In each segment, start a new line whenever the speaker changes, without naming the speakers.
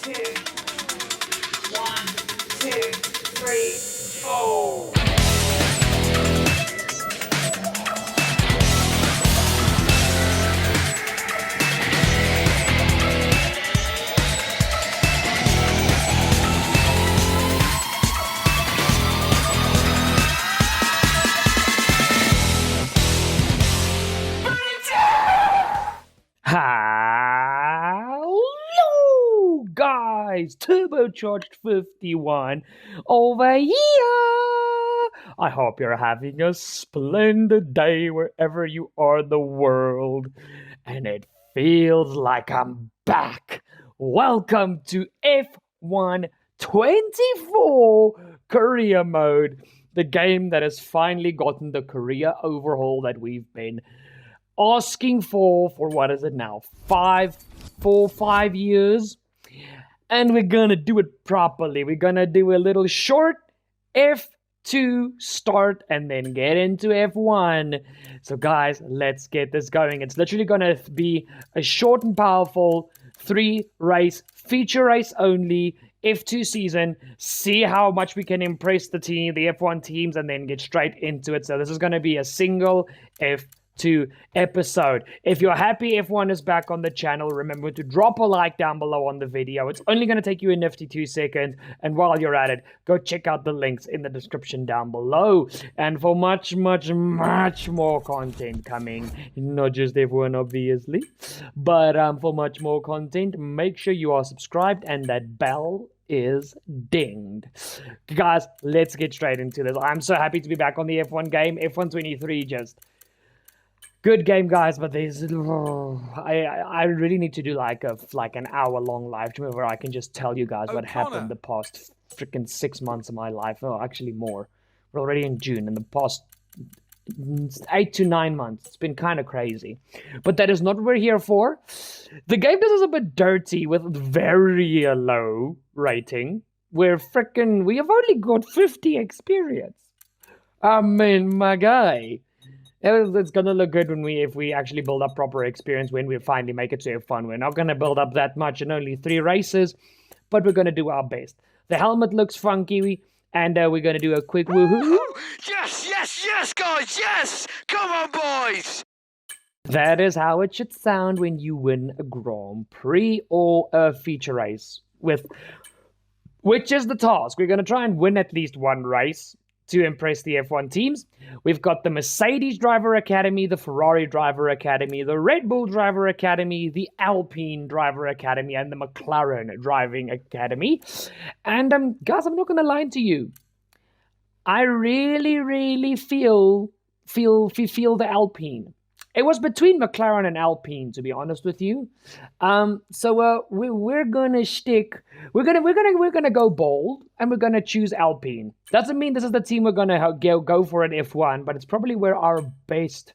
two. 1, 2, 3, 4.
Hello, guys! Turbocharged 51 over here! I hope you're having a splendid day wherever you are in the world. And it feels like I'm back. Welcome to F1 24 Career Mode, the game that has finally gotten the career overhaul that we've been asking for what is it now? 5 years. And we're gonna do it properly. We're gonna do a little short F2 start and then get into F1. So guys, let's get this going. It's literally gonna be a short and powerful 3-race, feature race only F2 season. See how much we can impress the F1 teams, and then get straight into it. So this is gonna be a single F2 episode. If you're happy F1 is back on the channel, remember to drop a like down below on the video. It's only going to take you a nifty 2 seconds, and while you're at it, go check out the links in the description down below. And for much more content coming, not just F1 obviously, but for much more content, make sure you are subscribed and that bell is dinged. Guys, let's get straight into this. I'm so happy to be back on the F1 game. F1 23 just good game, guys, but there's I really need to do like an hour-long live stream where I can just tell you guys what happened the past freaking 6 months of my life. Oh, actually more. We're already in June, and the past 8 to 9 months. It's been kind of crazy. But that is not what we're here for. The game does us a bit dirty with very low rating. We have only got 50 experience. I mean, my guy. It's gonna look good if we actually build up proper experience when we finally make it to F1. We're not gonna build up that much in only 3 races, but we're gonna do our best. The helmet looks funky, and we're gonna do a quick woohoo.
Yes, guys, yes! Come on, boys!
That is how it should sound when you win a Grand Prix or a feature race, which is the task. We're gonna try and win at least 1 race to impress the F1 teams. We've got the Mercedes Driver Academy, the Ferrari Driver Academy, the Red Bull Driver Academy, the Alpine Driver Academy, and the McLaren Driving Academy. And guys, I'm not gonna lie to you. I really feel the Alpine. It was between McLaren and Alpine, to be honest with you. So we're gonna go bold, and we're gonna choose Alpine. Doesn't mean this is the team we're gonna go for at F1, but it's probably where our best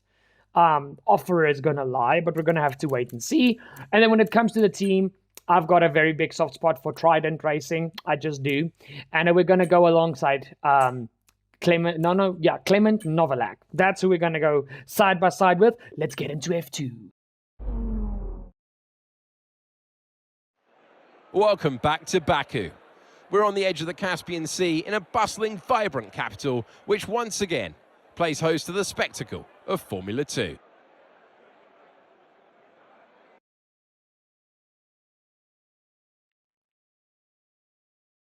offer is gonna lie. But we're gonna have to wait and see. And then when it comes to the team, I've got a very big soft spot for Trident Racing. I just do, and we're gonna go alongside Clement Novalak. That's who we're going to go side by side with. Let's get into F2.
Welcome back to Baku. We're on the edge of the Caspian Sea in a bustling, vibrant capital, which once again plays host to the spectacle of Formula 2.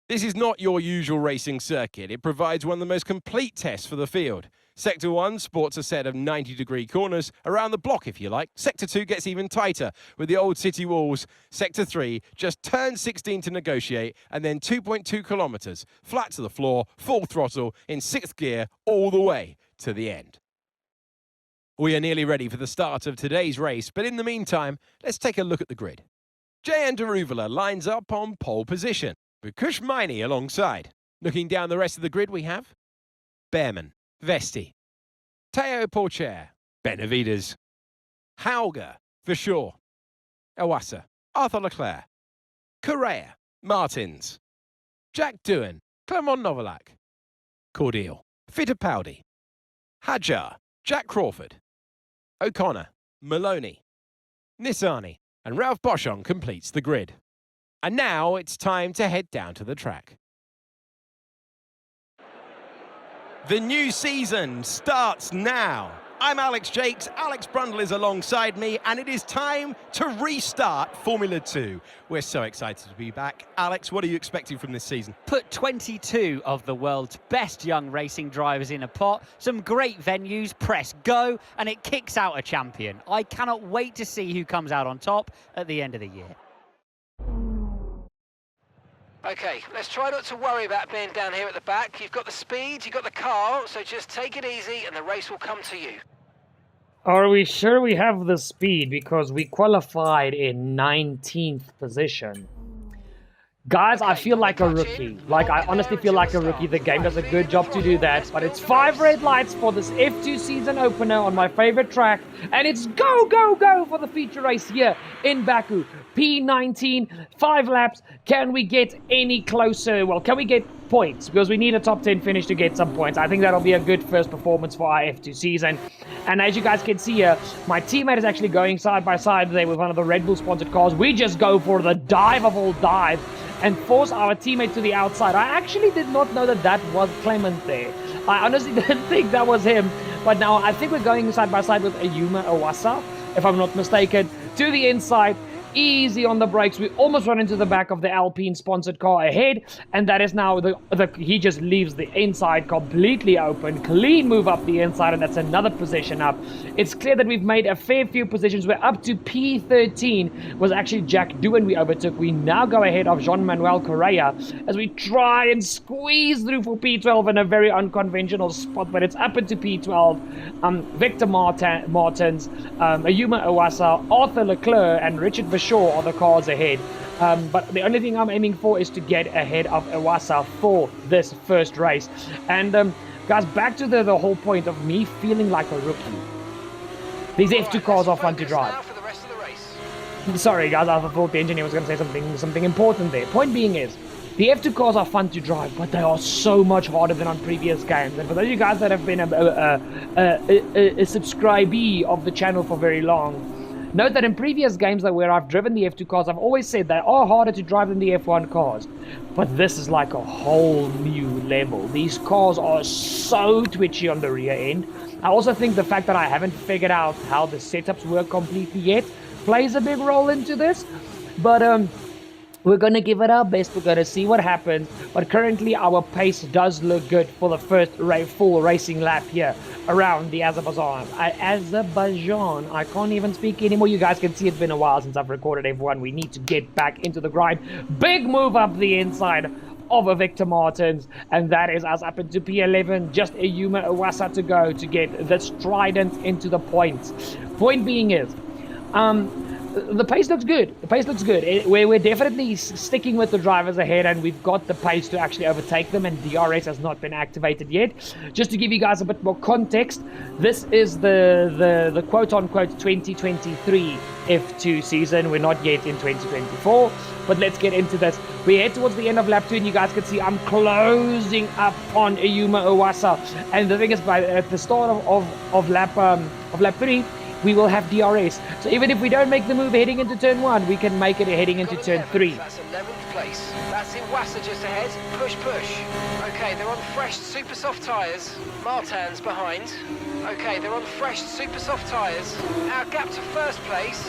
This is not your usual racing circuit. It provides one of the most complete tests for the field. Sector 1 sports a set of 90-degree corners around the block, if you like. Sector 2 gets even tighter with the old city walls. Sector 3 just turns 16 to negotiate, and then 2.2 kilometers, flat to the floor, full throttle, in 6th gear, all the way to the end. We are nearly ready for the start of today's race, but in the meantime, let's take a look at the grid. J.N. Daruvula lines up on pole position, with Kush Maini alongside. Looking down the rest of the grid, we have Behrman, Vesti, Teo Porcher, Benavides, Hauger, for sure, Iwasa, Arthur Leclerc, Correa, Martins, Jack Doohan, Clement Novalak, Cordial, Fittipaldi, Hadjar, Jack Crawford, O'Connor, Maloney, Nissani, and Ralph Boschon completes the grid. And now it's time to head down to the track. The new season starts now. I'm Alex Jakes, Alex Brundle is alongside me, and it is time to restart Formula 2. We're so excited to be back. Alex, what are you expecting from this season?
Put 22 of the world's best young racing drivers in a pot, some great venues, press go, and it kicks out a champion. I cannot wait to see who comes out on top at the end of the year.
Okay, let's try not to worry about being down here at the back. You've got the speed, you've got the car, so just take it easy and the race will come to you.
Are we sure we have the speed? Because we qualified in 19th position. Guys, I feel like a rookie. Like, I honestly feel like a rookie. The game does a good job to do that. But it's 5 red lights for this F2 season opener on my favorite track. And it's go, go, go for the feature race here in Baku. P19, 5 laps. Can we get any closer? Well, can we get points? Because we need a top 10 finish to get some points. I think that'll be a good first performance for our F2 season. And as you guys can see here, my teammate is actually going side by side there with one of the Red Bull sponsored cars. We just go for the dive of all dives and force our teammate to the outside. I actually did not know that that was Clement there. I honestly didn't think that was him. But now I think we're going side by side with Ayuma Iwasa, if I'm not mistaken, to the inside. Easy on the brakes. We almost run into the back of the Alpine sponsored car ahead, and that is now he just leaves the inside completely open. Clean move up the inside, and that's another position up. It's clear that we've made a fair few positions. We're up to P13. Was actually Jack Doohan we overtook. We now go ahead of Jean-Manuel Correa as we try and squeeze through for P12 in a very unconventional spot, but it's up into P12. Victor Martins, Ayuma Iwasa, Arthur Leclerc, and Richard Shaw are the cars ahead, but the only thing I'm aiming for is to get ahead of Iwasa for this first race. And guys, back to the whole point of me feeling like a rookie. These F2 cars are fun to drive. Sorry guys, I thought the engineer was going to say something important there. Point being is, the F2 cars are fun to drive, but they are so much harder than on previous games. And for those of you guys that have been a subscribee of the channel for very long, note that in previous games where I've driven the F2 cars, I've always said they are harder to drive than the F1 cars. But this is like a whole new level. These cars are so twitchy on the rear end. I also think the fact that I haven't figured out how the setups work completely yet plays a big role into this. But we're going to give it our best. We're going to see what happens. But currently, our pace does look good for the first full racing lap here around the Azerbaijan. I can't even speak anymore. You guys can see it's been a while since I've recorded F1. We need to get back into the grind. Big move up the inside of a Victor Martins. And that is us up into P11. Just Ayuma Iwasa to go to get the Trident into the points. Point being is, the pace looks good. The pace looks good. We're definitely sticking with the drivers ahead, and we've got the pace to actually overtake them, and DRS has not been activated yet. Just to give you guys a bit more context, this is the quote-unquote 2023 F2 season. We're not yet in 2024, but let's get into this. We head towards the end of lap 2, and you guys can see I'm closing up on Ayuma Iwasa. And the thing is, at the start of lap 3, we will have DRS. So even if we don't make the move heading into turn 1, we can make it heading into turn 3.
That's 11th place. That's Iwasa just ahead. Push, push. Okay, they're on fresh super soft tyres. Martin's behind. Okay, they're on fresh super soft tyres. Our gap to first place,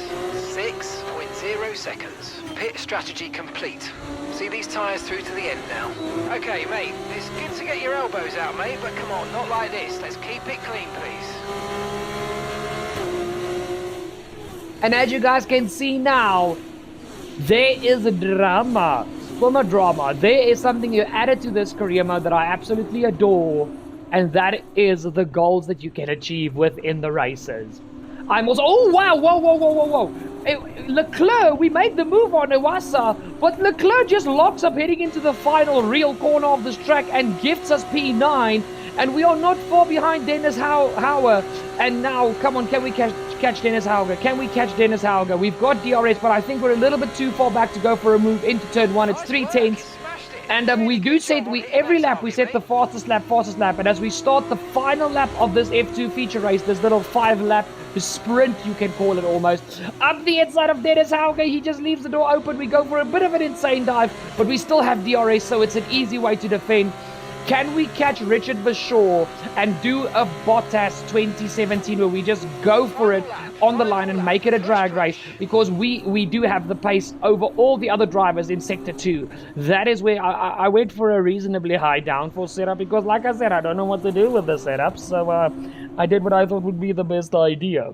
6.0 seconds. Pit strategy complete. See these tyres through to the end now. Okay, mate, it's good to get your elbows out, mate, but come on, not like this. Let's keep it clean, please.
And as you guys can see now, there is a drama. Well, not drama. There is something you added to this career mode that I absolutely adore. And that is the goals that you can achieve within the races. I'm also... Oh, wow. Whoa. Leclerc, we made the move on Iwasa. But Leclerc just locks up heading into the final real corner of this track and gifts us P9. And we are not far behind Dennis Hauer. And now, come on, can we catch Dennis Hauger? Can we catch Dennis Hauger? We've got DRS, but I think we're a little bit too far back to go for a move into turn 1. It's 3 tenths. And we do set, every lap we set the fastest lap, and as we start the final lap of this F2 feature race, this little 5-lap sprint, you can call it almost, up the inside of Dennis Hauger, he just leaves the door open, we go for a bit of an insane dive, but we still have DRS, so it's an easy way to defend. Can we catch Richard Verschoor and do a Bottas 2017 where we just go for it on the line and make it a drag race? Because we do have the pace over all the other drivers in Sector 2. That is where I went for a reasonably high downforce setup because, like I said, I don't know what to do with the setup. So I did what I thought would be the best idea.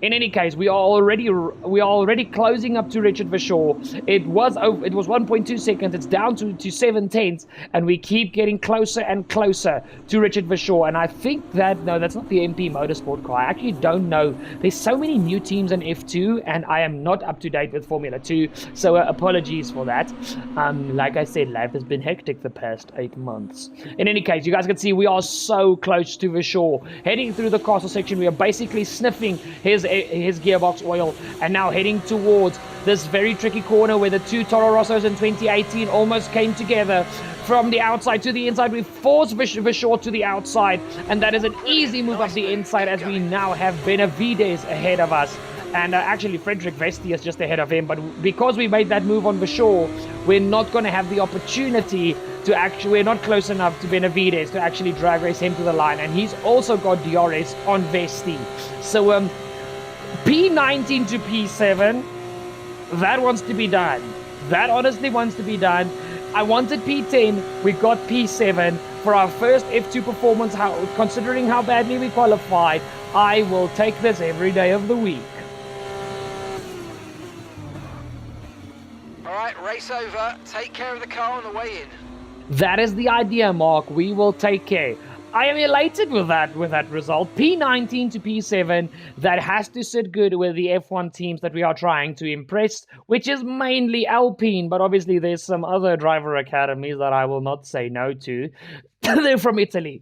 In any case, we are already closing up to Richard Verschoor. It was 1.2 seconds. It's down to 7/10, and we keep getting closer and closer to Richard Verschoor. And I think that, no, that's not the MP Motorsport car. I actually don't know. There's so many new teams in F2, and I am not up to date with Formula 2, so apologies for that. Like I said, life has been hectic the past 8 months. In any case, you guys can see we are so close to Verschoor. Heading through the castle section, we are basically sniffing his gearbox oil, and now heading towards this very tricky corner where the two Toro Rossos in 2018 almost came together. From the outside to the inside, we force Verschoor to the outside, and that is an easy move up the inside as we now have Benavides ahead of us. And actually, Frederick Vesti is just ahead of him, but because we made that move on Verschoor, we're not going to have the opportunity to we're not close enough to Benavides to actually drag race him to the line, and he's also got DRS on Vesti. So P19 to P7, that wants to be done. That honestly wants to be done. I wanted P10, we got P7 for our first F2 performance. Considering how badly we qualified, I will take this every day of the week.
All right, race over. Take care of the car on the way in.
That is the idea, Mark. We will take care. I am elated with that result. P19 to P7, that has to sit good with the F1 teams that we are trying to impress, which is mainly Alpine, but obviously there's some other driver academies that I will not say no to. They're from Italy.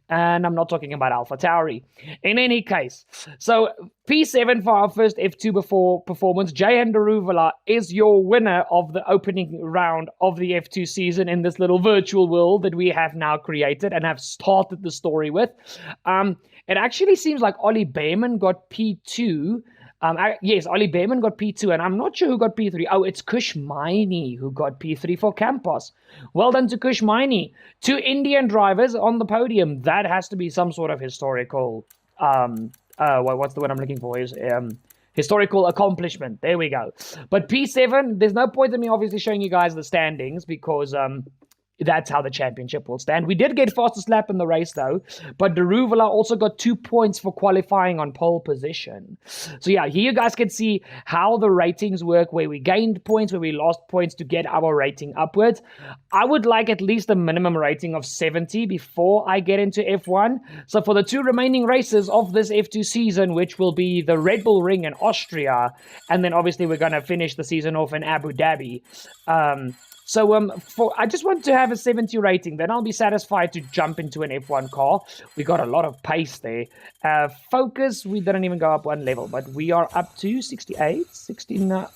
And I'm not talking about AlphaTauri. In any case, so P7 for our first F2 before performance. Jahan Daruvala is your winner of the opening round of the F2 season in this little virtual world that we have now created and have started the story with. It actually seems like Ollie Behrman got P2. Yes, Ollie Behrman got P2, and I'm not sure who got P3. Oh, it's Kush Maini who got P3 for Campos. Well done to Kush Maini. 2 Indian drivers on the podium. That has to be some sort of historical, what's the word I'm looking for? Historical accomplishment. There we go. But P7, there's no point in me obviously showing you guys the standings because that's how the championship will stand. We did get fastest lap in the race though, but Daruvala also got 2 points for qualifying on pole position. So yeah, here you guys can see how the ratings work, where we gained points, where we lost points to get our rating upwards. I would like at least a minimum rating of 70 before I get into F1. So for the 2 remaining races of this F2 season, which will be the Red Bull Ring in Austria, and then obviously we're going to finish the season off in Abu Dhabi. I just want to have a 70 rating, then I'll be satisfied to jump into an F1 car. We got a lot of pace there. Focus, we didn't even go up 1 level, but we are up to 68, 69.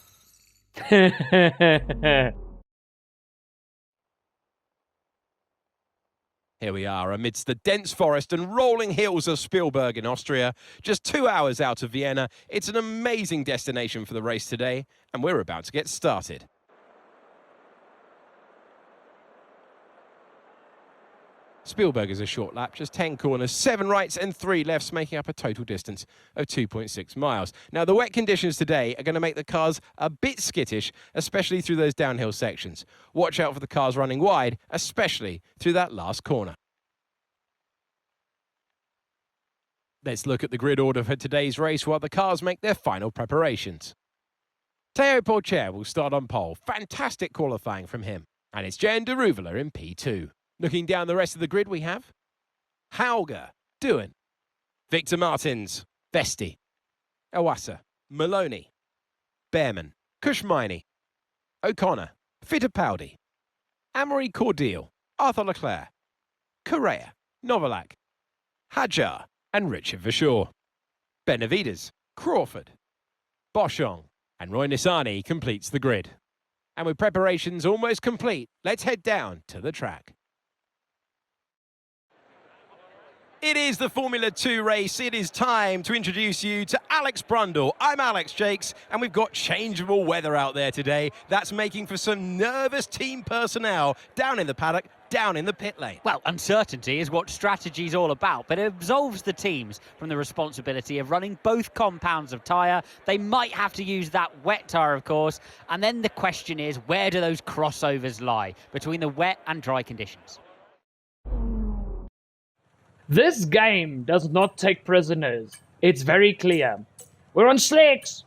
Here we are amidst the dense forest and rolling hills of Spielberg in Austria, just 2 hours out of Vienna. It's an amazing destination for the race today, and we're about to get started. Spielberg is a short lap, just 10 corners, 7 rights and 3 lefts, making up a total distance of 2.6 miles. Now, the wet conditions today are going to make the cars a bit skittish, especially through those downhill sections. Watch out for the cars running wide, especially through that last corner. Let's look at the grid order for today's race while the cars make their final preparations. Teo Porcher will start on pole. Fantastic qualifying from him. And it's Jahan Daruvala in P2. Looking down the rest of the grid, we have Hauger, Doohan, Victor Martins, Vesti, Iwasa, Maloney, Behrman, Kushmaini, O'Connor, Fittipaldi, Amory Cordial, Arthur Leclerc, Correa, Novalak, Hadjar, and Richard Verschoor. Benavides, Crawford, Boschong, and Roy Nissany completes the grid. And with preparations almost complete, let's head down to the track. It is the Formula 2 race. It is time to introduce you to Alex Brundle. I'm Alex Jakes, and we've got changeable weather out there today. That's making for some nervous team personnel down in the paddock, down in the pit lane.
Well, uncertainty is what strategy's all about, but it absolves the teams from the responsibility of running both compounds of tyre. They might have to use that wet tyre, of course, and then the question is, where do those crossovers lie between the wet and dry conditions?
This game does not take prisoners. It's very clear. We're on slicks,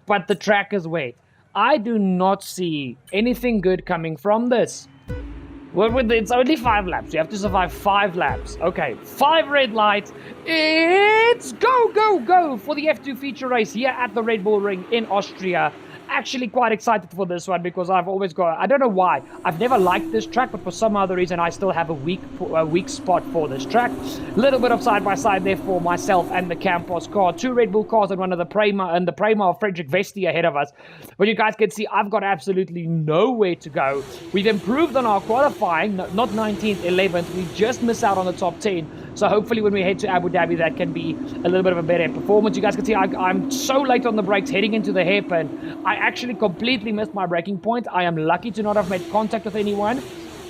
but the track is wet. I do not see anything good coming from this. Well, it's only 5 laps. You have to survive 5 laps. Okay, 5 red lights. It's go, go, go for the F2 feature race here at the Red Bull Ring in Austria. Actually quite excited for this one because I've always got, I don't know why, I've never liked this track, but for some other reason I still have a weak spot for this track. Little bit of side by side there for myself and the Campos car. 2 Red Bull cars and one of the Prema, and the Prema of Frederick Vesti ahead of us. But you guys can see I've got absolutely nowhere to go. We've improved on our qualifying, not 19th, 11th. We just missed out on the top 10. So hopefully when we head to Abu Dhabi, that can be a little bit of a better performance. You guys can see I'm so late on the brakes heading into the hairpin. I actually completely missed my braking point. I am lucky to not have made contact with anyone.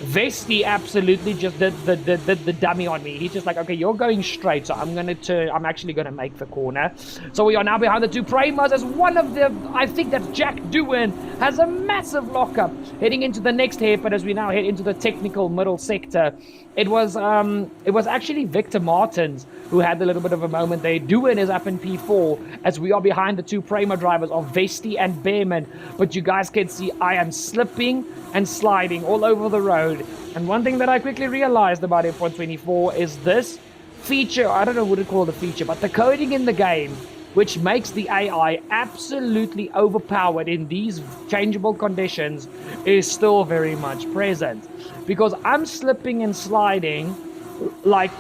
Vesti absolutely just did the dummy on me. He's just like, okay, you're going straight, so I'm actually gonna make the corner. So we are now behind the 2 Premas as one of the, I think that's Jack Doohan, has a massive lockup heading into the next hairpin as we now head into the technical middle sector. It was actually Victor Martins who had a little bit of a moment there. Doohan is up in P4 as we are behind the 2 Prema drivers of Vesti and Behrman. But you guys can see I am slipping and sliding all over the road. And one thing that I quickly realized about F124 is this feature, I don't know what to call the feature, but the coding in the game, which makes the AI absolutely overpowered in these changeable conditions, is still very much present. Because I'm slipping and sliding like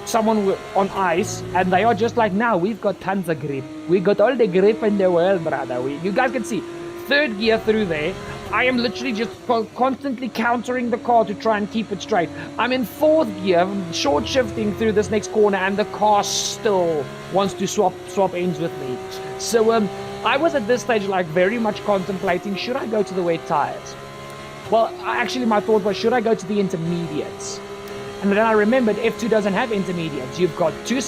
someone on ice, and they are just like, now we've got tons of grip. We got all the grip in the world, brother. You guys can see, 3rd gear through there. I am literally just constantly countering the car to try and keep it straight. I'm in 4th gear, short shifting through this next corner, and the car still wants to swap ends with me. So I was at this stage like very much contemplating, should I go to the wet tires? Well, actually my thought was, should I go to the intermediates? And then I remembered F2 doesn't have intermediates. You've got 2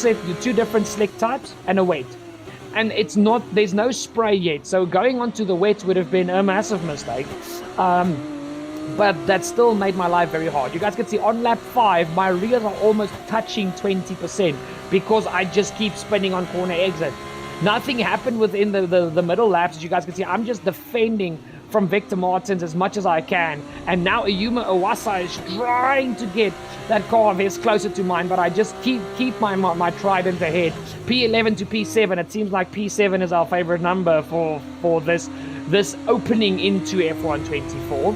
different slick types and a wet. And there's no spray yet, so going onto the wet would have been a massive mistake. But that still made my life very hard. You guys can see on lap 5, my rears are almost touching 20% because I just keep spinning on corner exit. Nothing happened within the middle laps. As you guys can see, I'm just defending from Victor Martins as much as I can. And now Ayuma Iwasa is trying to get that car of his closer to mine, but I just keep my trident ahead. P11 to P7. It seems like P7 is our favorite number for this opening into F124.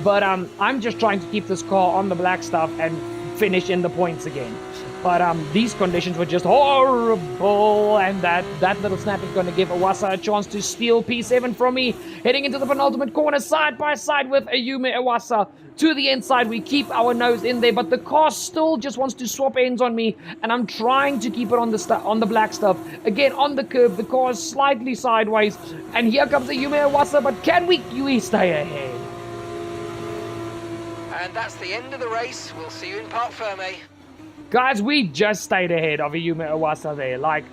But I'm just trying to keep this car on the black stuff and finish in the points again. But these conditions were just horrible, and that little snap is going to give Iwasa a chance to steal P7 from me. Heading into the penultimate corner, side by side with Ayumu Iwasa. To the inside, we keep our nose in there, but the car still just wants to swap ends on me, and I'm trying to keep it on the black stuff. Again, on the curb, the car is slightly sideways, and here comes Ayumu Iwasa, but can we stay ahead?
And that's the end of the race. We'll see you in Parc Ferme.
Guys, we just stayed ahead of Ayumu Iwasa there. Like,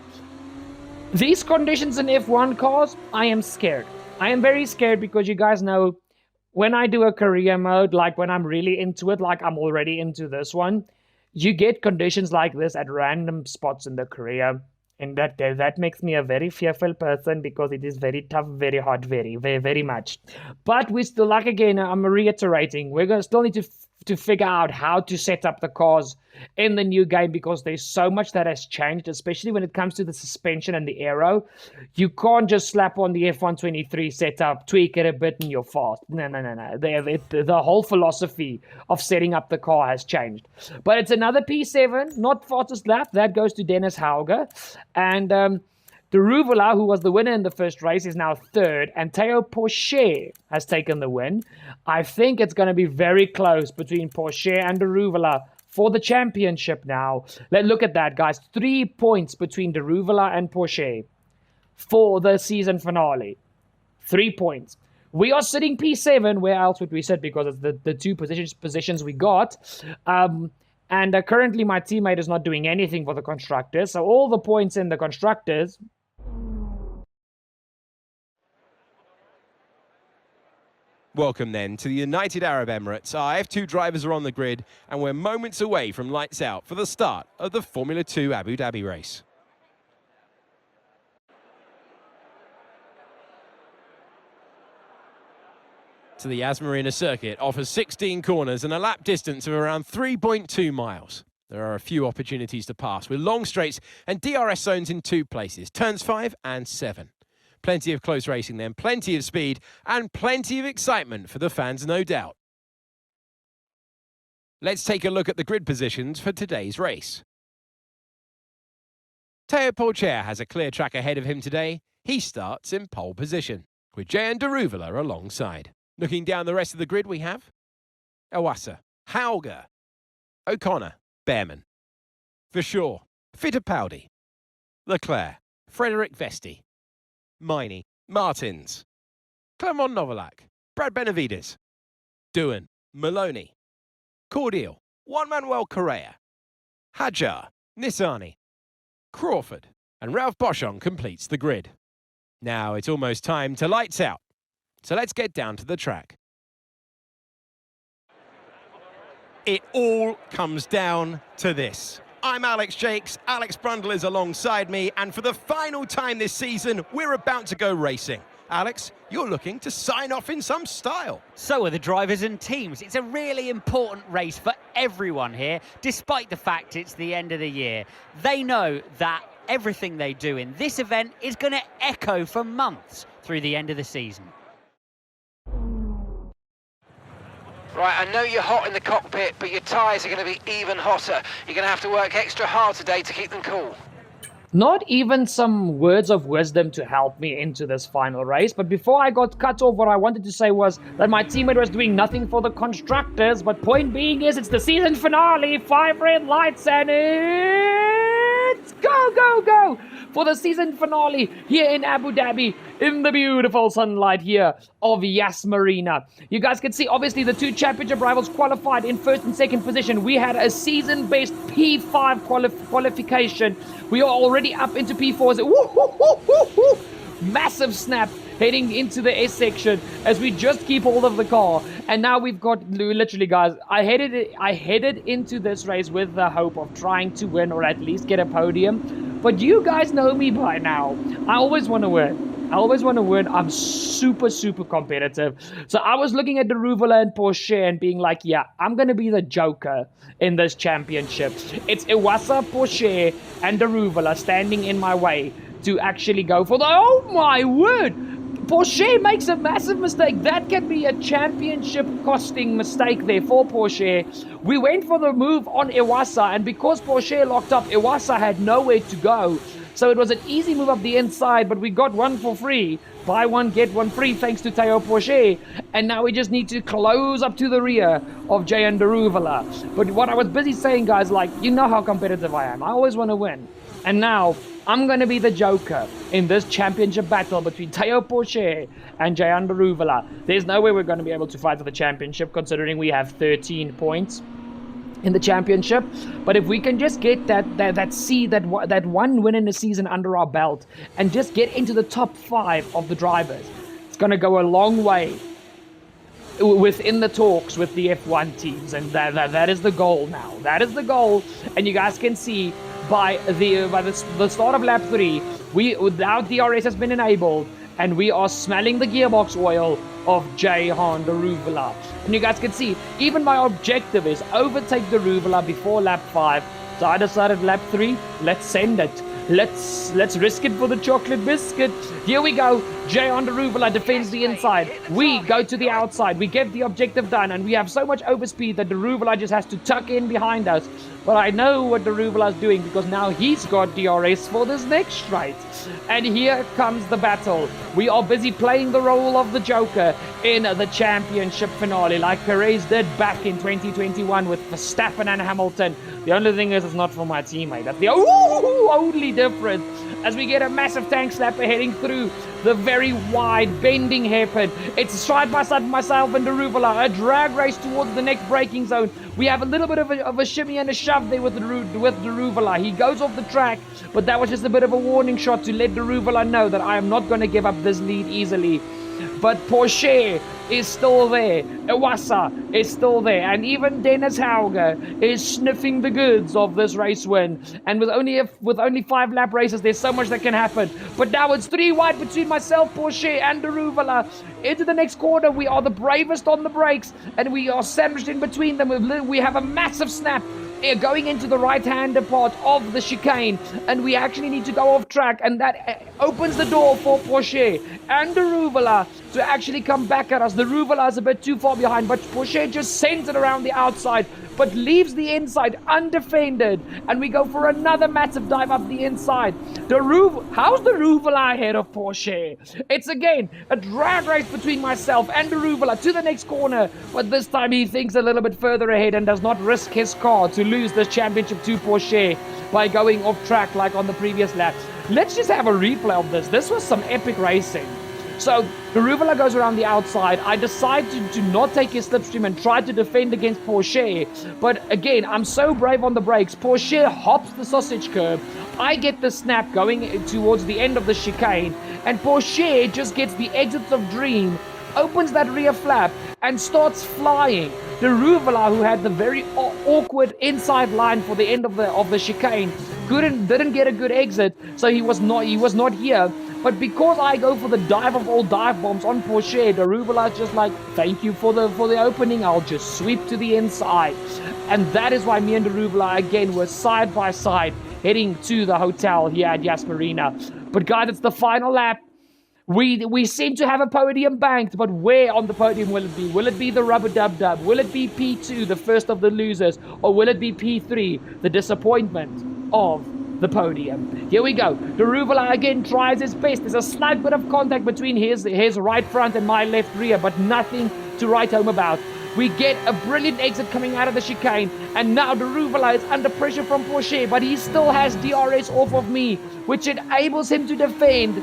these conditions in F1 cars, I am scared. I am very scared because you guys know when I do a career mode, like when I'm really into it, like I'm already into this one, you get conditions like this at random spots in the career. And that makes me a very fearful person because it is very tough, very hard, very, very, very much. But we still, like again, I'm reiterating, we're going to still need to figure out how to set up the cars in the new game because there's so much that has changed, especially when it comes to the suspension and the aero. You can't just slap on the F123 setup, tweak it a bit, and you're fast. No. The whole philosophy of setting up the car has changed. But it's another P7, not fastest lap. That goes to Dennis Hauger. And Daruvula, who was the winner in the first race, is now third, and Théo Pourchaire has taken the win. I think it's going to be very close between Pourchaire and Daruvula for the championship now. Let's look at that, guys. 3 points between Daruvula and Pourchaire for the season finale. 3 points. We are sitting P7. Where else would we sit? Because it's the two positions we got. And currently my teammate is not doing anything for the constructors. So all the points in the constructors.
Welcome then to the United Arab Emirates. Our F2 drivers are on the grid and we're moments away from lights out for the start of the Formula 2 Abu Dhabi race. So the Yas Marina circuit offers 16 corners and a lap distance of around 3.2 miles. There are a few opportunities to pass with long straights and DRS zones in 2 places, turns 5 and 7. Plenty of close racing then, plenty of speed and plenty of excitement for the fans, no doubt. Let's take a look at the grid positions for today's race. Théo Pourchaire has a clear track ahead of him today. He starts in pole position, with Jehan Daruvula alongside. Looking down the rest of the grid, we have Iwasa, Hauger, O'Connor, Behrman, Verschoor, Fittipaldi, Leclerc, Frederick Vesti, Miney, Martins, Clermont Novalak, Brad Benavides, Doohan, Maloney, Cordial, Juan Manuel Correa, Hadjar, Nissani, Crawford, and Ralph Boschon completes the grid. Now it's almost time to lights out. So let's get down to the track. It all comes down to this. I'm Alex Jakes, Alex Brundle is alongside me, and for the final time this season, we're about to go racing. Alex, you're looking to sign off in some style.
So are the drivers and teams. It's a really important race for everyone here, despite the fact it's the end of the year. They know that everything they do in this event is going to echo for months through the end of the season.
Right, I know you're hot in the cockpit, but your tyres are going to be even hotter. You're going to have to work extra hard today to keep them cool.
Not even some words of wisdom to help me into this final race. But before I got cut off, what I wanted to say was that my teammate was doing nothing for the constructors. But point being is, it's the season finale, 5 red lights, and it's go, go, go for the season finale here in Abu Dhabi, in the beautiful sunlight here of Yas Marina. You guys can see, obviously, the 2 championship rivals qualified in 1st and 2nd position. We had a season-based P5 qualification. We are already up into P4s. Woo, woo, woo, woo, woo. Massive snap heading into the S section as we just keep hold of the car. And now we've got, literally, guys, I headed into this race with the hope of trying to win or at least get a podium. But you guys know me by now. I always want to win. I'm super, super competitive. So I was looking at Daruvula and Pourchaire and being like, yeah, I'm going to be the joker in this championship. It's Iwasa, Pourchaire, and Daruvula standing in my way to actually go for the... Oh, my word! Pourchaire makes a massive mistake. That can be a championship-costing mistake there for Pourchaire. We went for the move on Iwasa, and because Pourchaire locked up, Iwasa had nowhere to go. So it was an easy move up the inside, but we got one for free. Buy one, get one free, thanks to Théo Pourchaire. And now we just need to close up to the rear of Jehan Daruvula. But what I was busy saying, guys, like, you know how competitive I am. I always want to win. And now, I'm going to be the joker in this championship battle between Théo Pourchaire and Jehan Daruvula. There's no way we're going to be able to fight for the championship, considering we have 13 points in the championship. But if we can just get that one win in the season under our belt and just get into the top 5 of the drivers, it's going to go a long way within the talks with the F1 teams. And that is the goal now. That is the goal. And you guys can see by the start of lap 3, our DRS has been enabled, and we are smelling the gearbox oil of Jehan Daruvula. And you guys can see, even my objective is overtake Daruvula before lap 5. So I decided lap 3, let's send it. Let's risk it for the chocolate biscuit. Here we go. Jay on the Ruvula defends the inside. We go to the outside. We get the objective done, and we have so much overspeed that the Ruvula just has to tuck in behind us. But I know what the Ruvula is doing because now he's got DRS for this next straight. And here comes the battle. We are busy playing the role of the Joker in the championship finale, like Perez did back in 2021 with Verstappen and Hamilton. The only thing is, it's not for my teammate. That's the only difference. As we get a massive tank slapper heading through the very wide bending hairpin. It's side by side for myself and the Ruvula. A drag race towards the next braking zone. We have a little bit of a shimmy and a shove there with the Ruvula. He goes off the track, but that was just a bit of a warning shot to let the Ruvula know that I am not going to give up this lead easily. But Porsche is still there. Iwasa is still there. And even Dennis Hauger is sniffing the goods of this race win. And with only 5 lap races, there's so much that can happen. But now it's 3 wide between myself, Porsche, and the Ruvula. Into the next corner, we are the bravest on the brakes. And we are sandwiched in between them. We have a massive snap going into the right-hand part of the chicane, and we actually need to go off track, and that opens the door for Porsche and the Ruvula to actually come back at us. The Ruvula is a bit too far behind, but Porsche just sends it around the outside, but leaves the inside undefended, and we go for another massive dive up the inside. How's the Ruvula ahead of Porsche? It's again a drag race between myself and the Ruvula to the next corner, but this time he thinks a little bit further ahead and does not risk his car to lose this championship to Porsche by going off track like on the previous lap. Let's just have a replay of this. This was some epic racing. So the Ruvula goes around the outside. I decide to not take his slipstream and try to defend against Porsche. But again, I'm so brave on the brakes. Porsche hops the sausage curb. I get the snap going towards the end of the chicane. And Porsche just gets the exits of Dream, opens that rear flap, and starts flying. The Ruvula, who had the very awkward inside line for the end of the chicane, didn't get a good exit, so he was not here. But because I go for the dive of all dive bombs on Porsche, the Ruvula is just like, thank you for the opening, I'll just sweep to the inside. And that is why me and the Ruvula again were side by side heading to the hotel here at Yas Marina. But guys, it's the final lap. We seem to have a podium banked, but where on the podium will it be? Will it be the rubber dub-dub? Will it be P2, the first of the losers? Or will it be P3, the disappointment of the podium? Here we go. The Ruvula again tries his best. There's a slight bit of contact between his right front and my left rear, but nothing to write home about. We get a brilliant exit coming out of the chicane, and now the Ruvula is under pressure from Porsche, but he still has DRS off of me, which enables him to defend.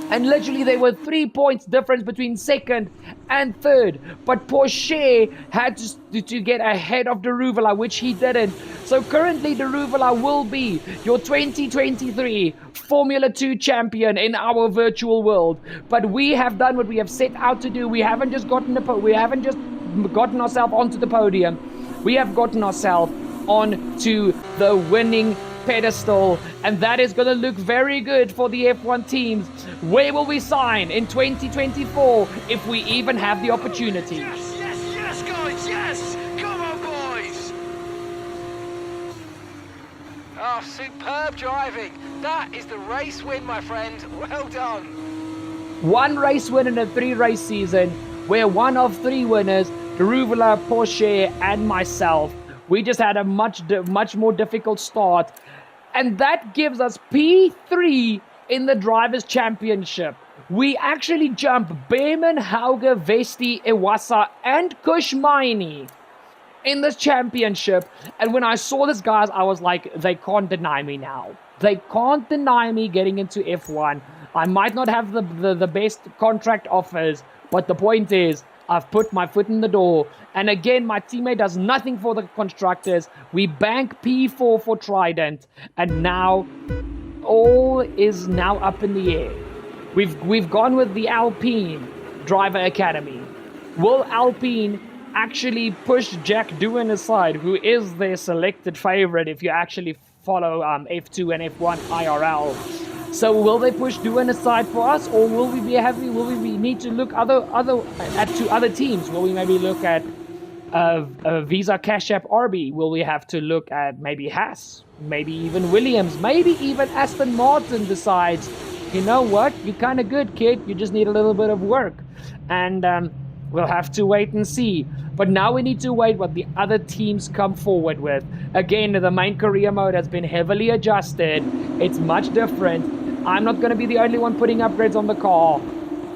And literally there were 3 points difference between second and third. But Porsche had to get ahead of the Ruvula, which he didn't. So currently the Ruvula will be your 2023 Formula 2 champion in our virtual world. But we have done what we have set out to do. We haven't just gotten ourselves onto the podium. We have gotten ourselves onto the winning pedestal, and that is going to look very good for the F1 teams. Where will we sign in 2024 if we even have the opportunity?
Yes, guys, yes! Come on, boys! Oh, superb driving. That is the race win, my friend. Well done.
1 race win in a 3-race season, where one of 3 winners, the Ruvula, Porsche, and myself, we just had a much more difficult start. And that gives us P3 in the Drivers' Championship. We actually jump Behrman, Hauger, Vesti, Iwasa, and Kushmaini in this championship. And when I saw this, guys, I was like, they can't deny me now. They can't deny me getting into F1. I might not have the best contract offers, but the point is, I've put my foot in the door. And again, my teammate does nothing for the constructors. We bank P4 for Trident. And now, all is now up in the air. We've gone with the Alpine Driver Academy. Will Alpine actually push Jack Doohan aside, who is their selected favorite if you actually follow F2 and F1 IRL? So will they push Doohan aside for us, or will we be heavy? Will we need to look to other teams? Will we maybe look at Visa Cash App RB? Will we have to look at maybe Haas, maybe even Williams, maybe even Aston Martin decides, you know what, you're kind of good, kid, you just need a little bit of work. And we'll have to wait and see. But now we need to wait what the other teams come forward with. Again, the main career mode has been heavily adjusted. It's much different. I'm not going to be the only one putting upgrades on the car.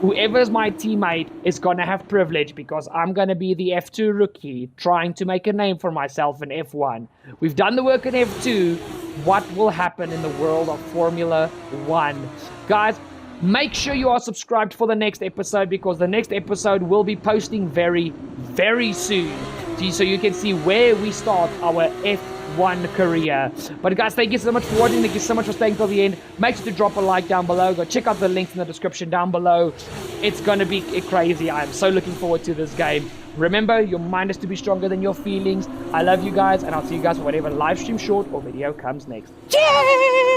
Whoever's my teammate is going to have privilege, because I'm going to be the F2 rookie trying to make a name for myself in F1. We've done the work in F2. What will happen in the world of Formula 1? Guys, make sure you are subscribed for the next episode, because the next episode will be posting very, very soon. So you can see where we start our F1 career. But guys, thank you so much for watching. Thank you so much for staying till the end. Make sure to drop a like down below. Go check out the links in the description down below. It's going to be crazy. I'm so looking forward to this game. Remember, your mind is to be stronger than your feelings. I love you guys, and I'll see you guys for whatever live stream, short, or video comes next. Cheers!